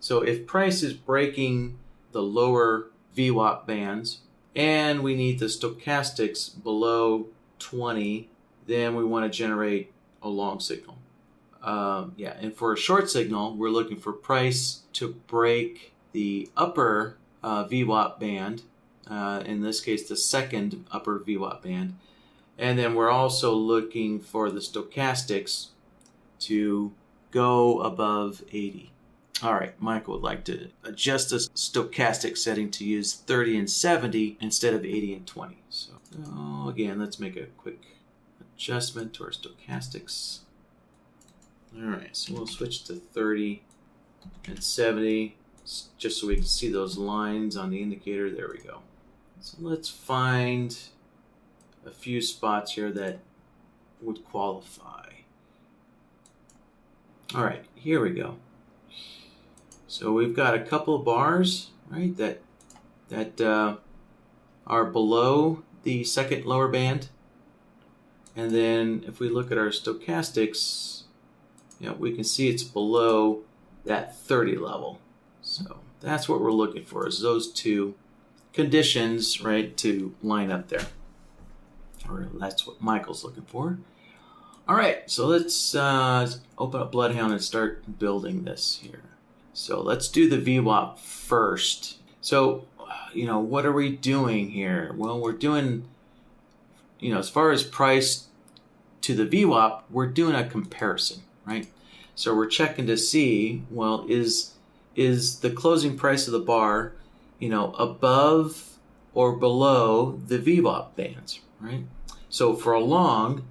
So if price is breaking the lower VWAP bands and we need the stochastics below 20, then we want to generate a long signal. And for a short signal, we're looking for price to break the upper VWAP band, in this case the second upper VWAP band, and then we're also looking for the stochastics to go above 80. All right, Michael would like to adjust the stochastic setting to use 30 and 70 instead of 80 and 20. So again, let's make a quick adjustment to our stochastics. All right, so we'll switch to 30 and 70 just so we can see those lines on the indicator. There we go. So let's find a few spots here that would qualify. All right, here we go. So we've got a couple of bars, right, that are below the second lower band. And then if we look at our stochastics, we can see it's below that 30 level. So that's what we're looking for, is those two conditions, right, to line up there. Or that's what Michael's looking for. All right, so let's open up BloodHound and start building this here. So let's do the VWAP first. So, what are we doing here? Well, we're doing, as far as price to the VWAP, we're doing a comparison, right? So we're checking to see, well, is the closing price of the bar, above or below the VWAP bands, right? So for a long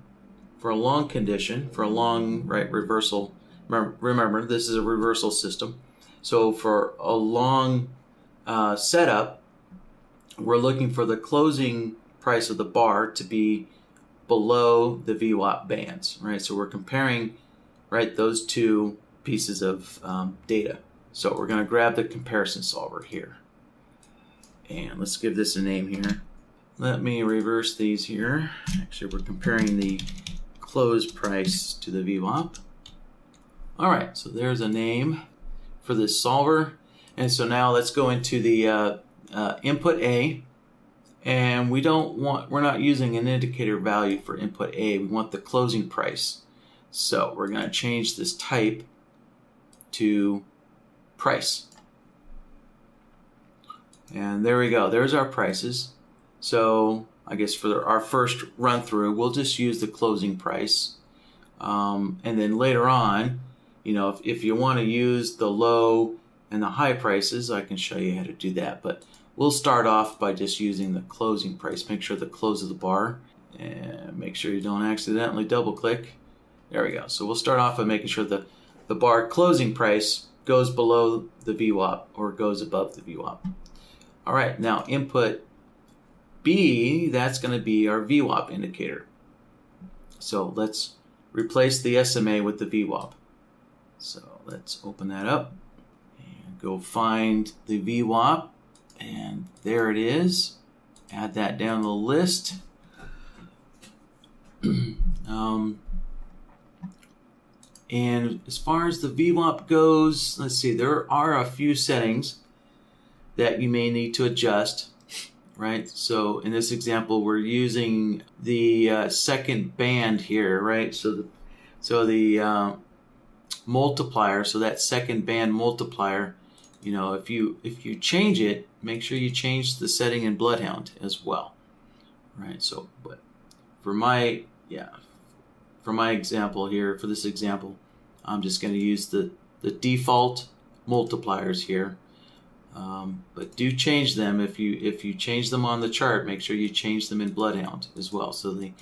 condition, for a long, right, reversal, remember this is a reversal system. So for a long setup, we're looking for the closing price of the bar to be below the VWAP bands, right? So we're comparing, right, those two pieces of data. So we're going to grab the comparison solver here. And let's give this a name here. Let me reverse these here. Actually, we're comparing the close price to the VWAP. All right, so there's a name for this solver. And so now let's go into the input A. And we're not using an indicator value for input A. We want the closing price. So we're going to change this type to price. And there we go. There's our prices. So I guess for our first run through, we'll just use the closing price. And then later on, if you want to use the low and the high prices, I can show you how to do that. But we'll start off by just using the closing price. Make sure the close of the bar, and make sure you don't accidentally double click. There we go. So we'll start off by making sure the bar closing price goes below the VWAP or goes above the VWAP. All right, now input B, that's going to be our VWAP indicator. So let's replace the SMA with the VWAP. So let's open that up and go find the VWAP. And there it is. Add that down the list. And as far as the VWAP goes, let's see, there are a few settings that you may need to adjust, right? So in this example, we're using the second band here, right? So the multiplier, so that second band multiplier, if you change it, make sure you change the setting in BloodHound as well, right? So, but for my example here, for this example, I'm just going to use the default multipliers here. But do change them. If you change them on the chart, make sure you change them in BloodHound as well. So they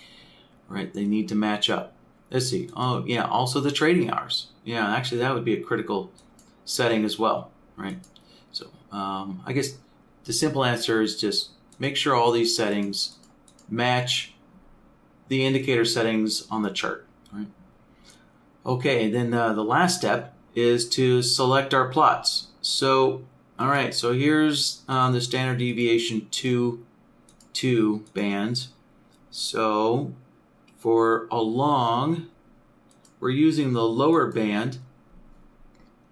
need to match up. Let's see. Oh yeah, also the trading hours. Yeah, actually that would be a critical setting as well, right? So I guess the simple answer is just make sure all these settings match the indicator settings on the chart, right? Okay, then the last step is to select our plots. So all right, so here's the standard deviation 2 bands. So for a long, we're using the lower band,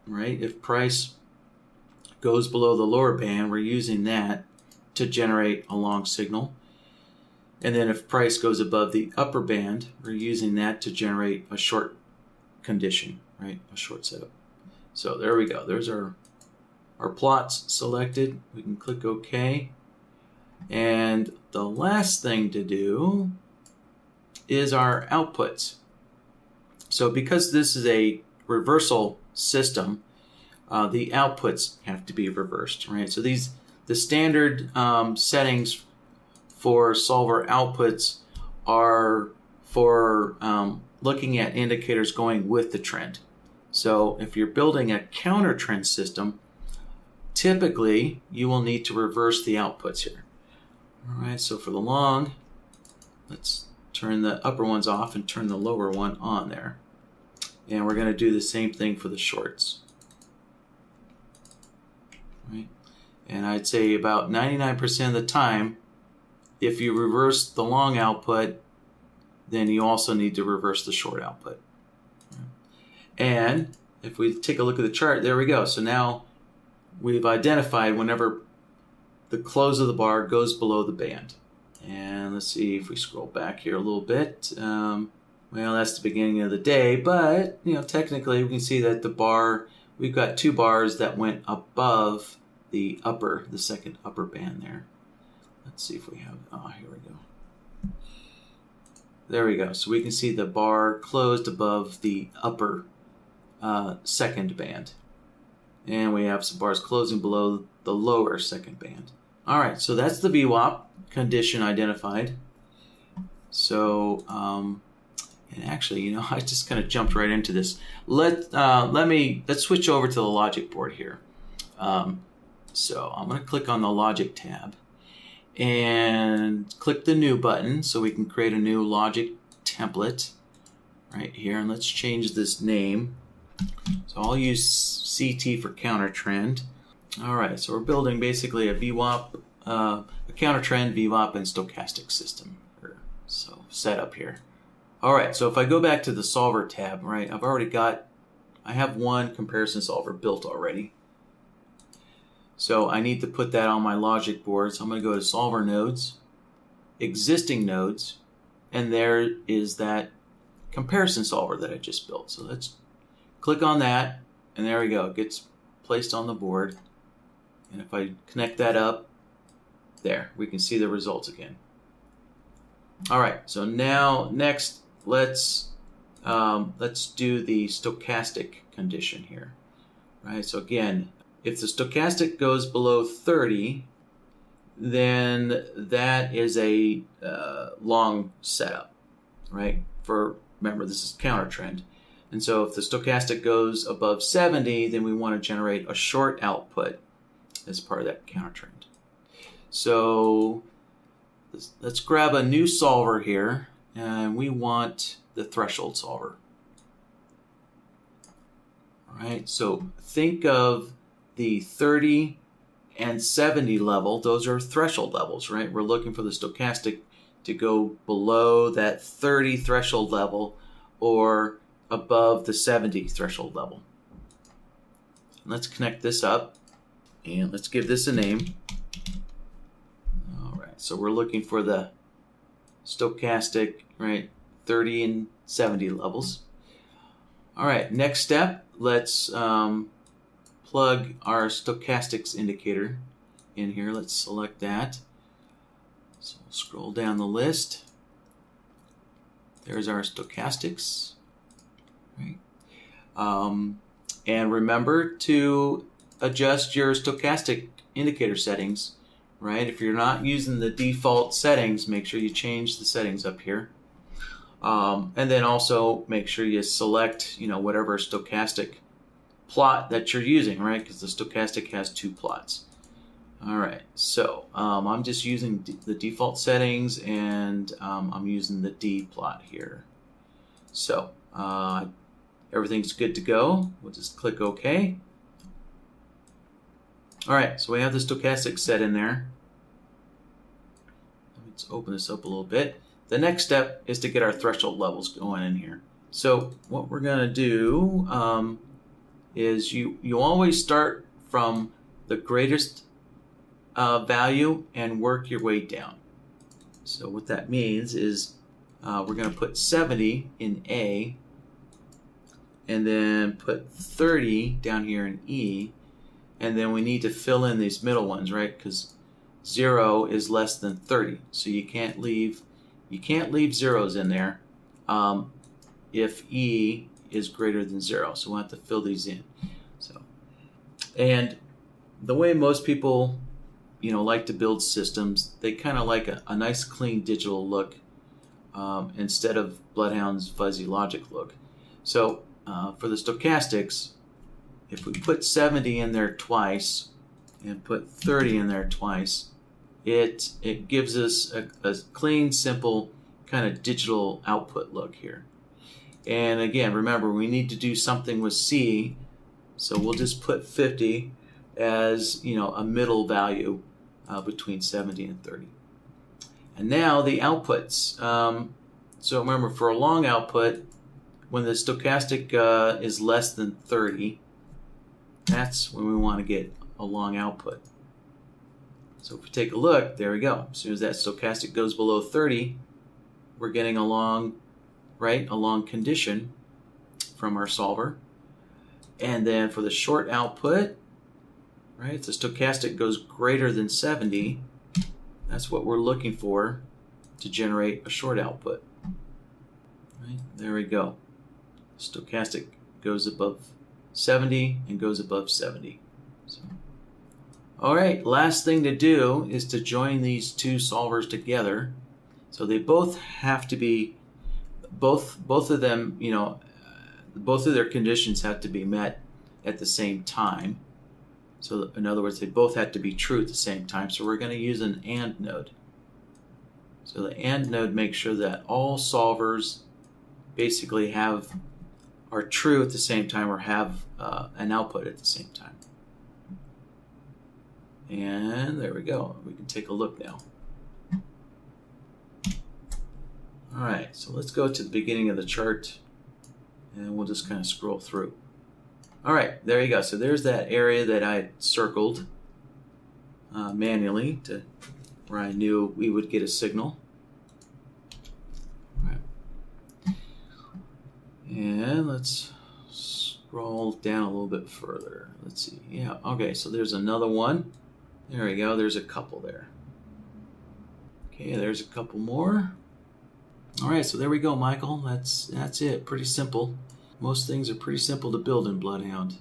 right? If price goes below the lower band, we're using that to generate a long signal. And then if price goes above the upper band, we're using that to generate a short condition, right? A short setup. So there we go. There's our plots selected. We can click OK. And the last thing to do is our outputs. So because this is a reversal system, the outputs have to be reversed, right? So the standard settings for solver outputs are for looking at indicators going with the trend. So if you're building a counter trend system, typically you will need to reverse the outputs here. All right, so for the long, let's turn the upper ones off and turn the lower one on there. And we're going to do the same thing for the shorts. Right? And I'd say about 99% of the time, if you reverse the long output, then you also need to reverse the short output. And if we take a look at the chart, there we go. So now we've identified whenever the close of the bar goes below the band. And let's see if we scroll back here a little bit. Well, that's the beginning of the day, but technically we can see that the bar, we've got two bars that went above the second upper band there. Let's see if we have, here we go. There we go. So we can see the bar closed above the upper second band. And we have some bars closing below the lower second band. All right, so that's the VWAP condition identified. So, and actually, I just kind of jumped right into this. Let's switch over to the logic board here. So I'm going to click on the logic tab and click the new button so we can create a new logic template right here. And let's change this name. So I'll use CT for counter trend. All right, so we're building basically a VWAP, a counter trend, VWAP, and stochastic system. So setup here. All right, so if I go back to the solver tab, right, I have one comparison solver built already. So I need to put that on my logic board. So I'm going to go to solver nodes, existing nodes, and there is that comparison solver that I just built. So let's click on that, and there we go. It gets placed on the board. And if I connect that up, there, we can see the results again. All right, so now next, let's do the stochastic condition here, right? So again, if the stochastic goes below 30, then that is a long setup, right? Remember, this is counter trend. And so if the stochastic goes above 70, then we want to generate a short output as part of that counter trend. So let's grab a new solver here, and we want the threshold solver. All right, so think of the 30 and 70 level. Those are threshold levels, right? We're looking for the stochastic to go below that 30 threshold level or above the 70 threshold level. Let's connect this up and let's give this a name. All right, so we're looking for the stochastic, right, 30 and 70 levels. All right, next step, let's plug our stochastics indicator in here. Let's select that. So we'll scroll down the list. There's our stochastics. Right. And remember to adjust your stochastic indicator settings, right? If you're not using the default settings, make sure you change the settings up here. And then also make sure you select, whatever stochastic plot that you're using, right? Because the stochastic has two plots. All right, so I'm just using the default settings, and I'm using the D plot here. So everything's good to go. We'll just click OK. All right, so we have the stochastic set in there. Let's open this up a little bit. The next step is to get our threshold levels going in here. So what we're going to do is you always start from the greatest value and work your way down. So what that means is we're going to put 70 in A, and then put 30 down here in E, and then we need to fill in these middle ones, right? Because 0 is less than 30, so you can't leave zeros in there if E is greater than 0. So we'll have to fill these in. So, and the way most people, like to build systems, they kind of like a nice clean digital look instead of BloodHound's fuzzy logic look. So for the stochastics, if we put 70 in there twice and put 30 in there twice, it gives us a clean, simple kind of digital output look here. And again, remember, we need to do something with C, so we'll just put 50 as a middle value between 70 and 30. And now the outputs. So remember, for a long output, when the stochastic is less than 30, that's when we want to get a long output. So if we take a look, there we go. As soon as that stochastic goes below 30, we're getting a long condition from our solver. And then for the short output, right, if the stochastic goes greater than 70, that's what we're looking for to generate a short output. Right, there we go. Stochastic goes above 70 and goes above 70. So, all right, last thing to do is to join these two solvers together. So they both have to be, both of them, both of their conditions have to be met at the same time. So in other words, they both have to be true at the same time. So we're going to use an AND node. So the AND node makes sure that all solvers basically are true at the same time, or have an output at the same time. And there we go. We can take a look now. All right, so let's go to the beginning of the chart, and we'll just kind of scroll through. All right, there you go. So there's that area that I circled manually to where I knew we would get a signal. All right. And let's scroll down a little bit further. Let's see. Yeah, okay, so there's another one. There we go. There's a couple there. Okay, there's a couple more. All right, so there we go, Michael. That's it. Pretty simple. Most things are pretty simple to build in BloodHound.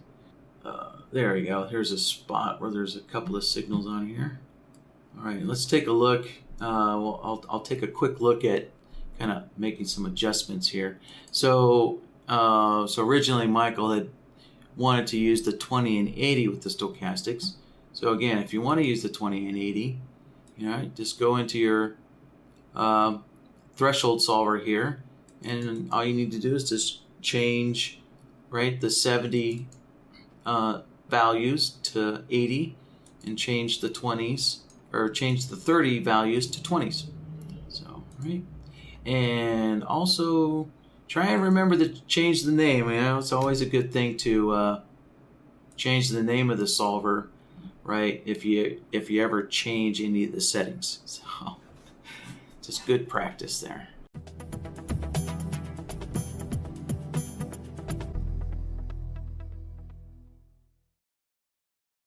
There we go. Here's a spot where there's a couple of signals on here. All right, let's take a look. I'll take a quick look at kind of making some adjustments here. So originally Michael had wanted to use the 20 and 80 with the stochastics. So again, if you want to use the 20 and 80, just go into your threshold solver here, and all you need to do is just change the 70 values to 80, and change the 20s, or change the 30 values to 20s. So and also try and remember to change the name. It's always a good thing to change the name of the solver, right? If you ever change any of the settings. So just good practice there.